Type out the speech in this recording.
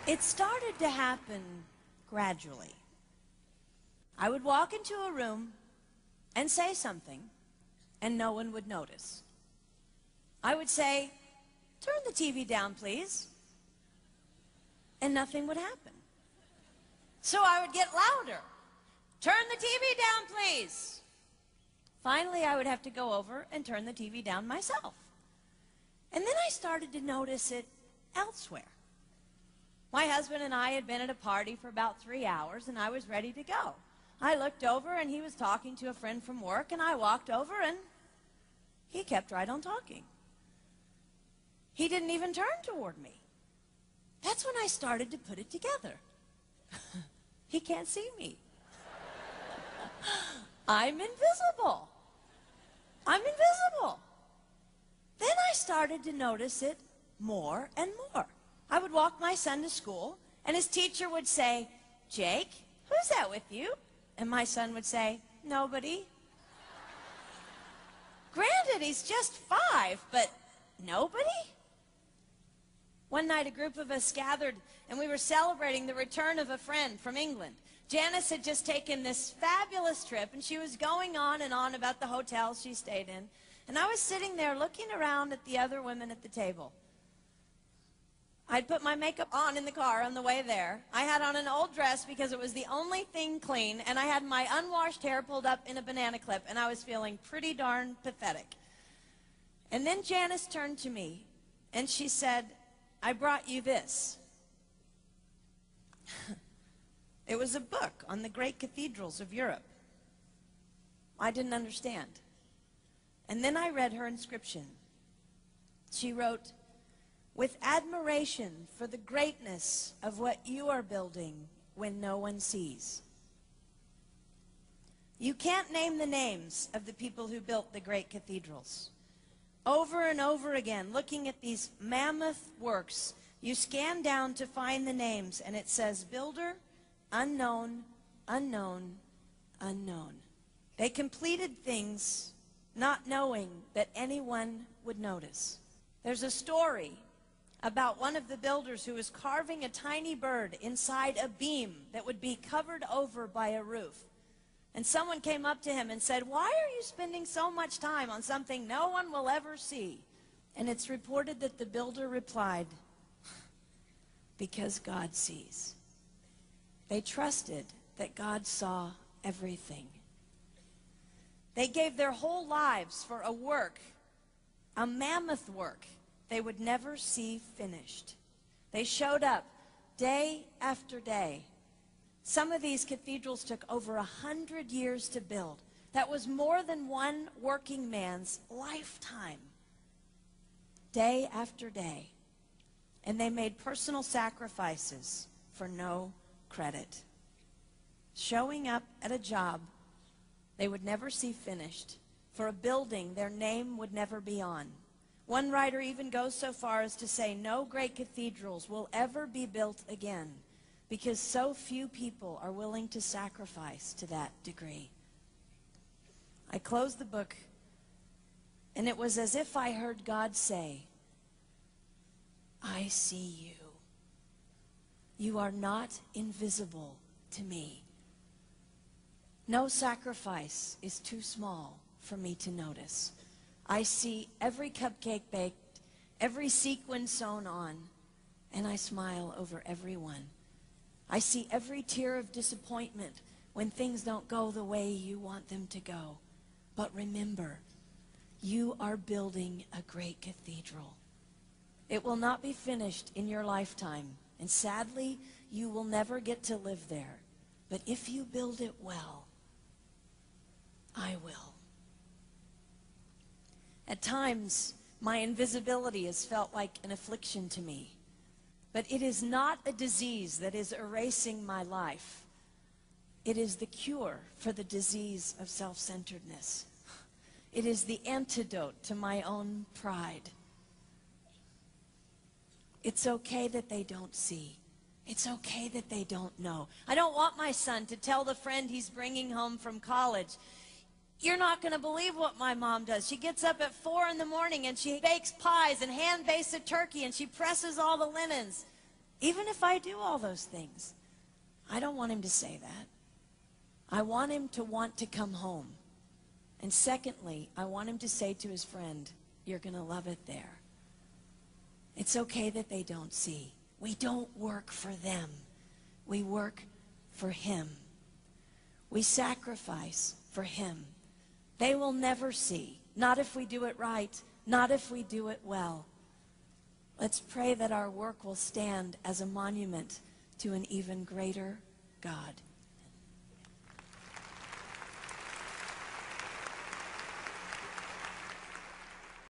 It started to happen gradually. I would walk into a room and say something, and no one would notice. I would say, "Turn the TV down, please," and nothing would happen. So I would get louder. "Turn the TV down, please." Finally, I would have to go over and turn the TV down myself. And then I started to notice it elsewhere. My husband and I had been at a party for about 3 hours, and I was ready to go. I looked over, and he was talking to a friend from work, and I walked over, and he kept right on talking. He didn't even turn toward me. That's when I started to put it together. He can't see me. I'm invisible. I'm invisible. Then I started to notice it more and more. I would walk my son to school, and his teacher would say, "Jake, who's that with you?" And my son would say, "Nobody." Granted, he's just 5, but nobody? One night, a group of us gathered, and we were celebrating the return of a friend from England. Janice had just taken this fabulous trip, and she was going on and on about the hotels she stayed in. And I was sitting there looking around at the other women at the table. I'd put my makeup on in the car on the way there. I had on an old dress because it was the only thing clean, and I had my unwashed hair pulled up in a banana clip, and I was feeling pretty darn pathetic. And then Janice turned to me, and she said, "I brought you this." It was a book on the great cathedrals of Europe. I didn't understand. And then I read her inscription. She wrote, "With admiration for the greatness of what you are building when no one sees." You can't name the names of the people who built the great cathedrals. Over and over again, looking at these mammoth works, you scan down to find the names, and it says, "Builder, unknown, unknown, unknown." They completed things not knowing that anyone would notice. There's a story about one of the builders who was carving a tiny bird inside a beam that would be covered over by a roof. And someone came up to him and said, "Why are you spending so much time on something no one will ever see?" And it's reported that the builder replied, "Because God sees." They trusted that God saw everything. They gave their whole lives for a work, a mammoth work, they would never see finished. They showed up day after day. Some of these cathedrals took over 100 years to build. That was more than one working man's lifetime. Day after day. And they made personal sacrifices for no credit. Showing up at a job they would never see finished, for a building their name would never be on. One writer even goes so far as to say no great cathedrals will ever be built again because so few people are willing to sacrifice to that degree. I closed the book, and it was as if I heard God say, "I see you. You are not invisible to me. No sacrifice is too small for me to notice. I see every cupcake baked, every sequin sewn on, and I smile over every one. I see every tear of disappointment when things don't go the way you want them to go. But remember, you are building a great cathedral. It will not be finished in your lifetime, and sadly, you will never get to live there. But if you build it well, I will." At times, my invisibility has felt like an affliction to me. But it is not a disease that is erasing my life. It is the cure for the disease of self-centeredness. It is the antidote to my own pride. It's okay that they don't see. It's okay that they don't know. I don't want my son to tell the friend he's bringing home from college, "You're not going to believe what my mom does. She gets up at 4 in the morning and she bakes pies and hand-bastes a turkey and she presses all the linens." Even if I do all those things, I don't want him to say that. I want him to want to come home. And secondly, I want him to say to his friend, you're going to love it there. It's okay that they don't see. We don't work for them. We work for him. We sacrifice for him. They will never see. Not if we do it right. Not if we do it well. Let's pray that our work will stand as a monument to an even greater God.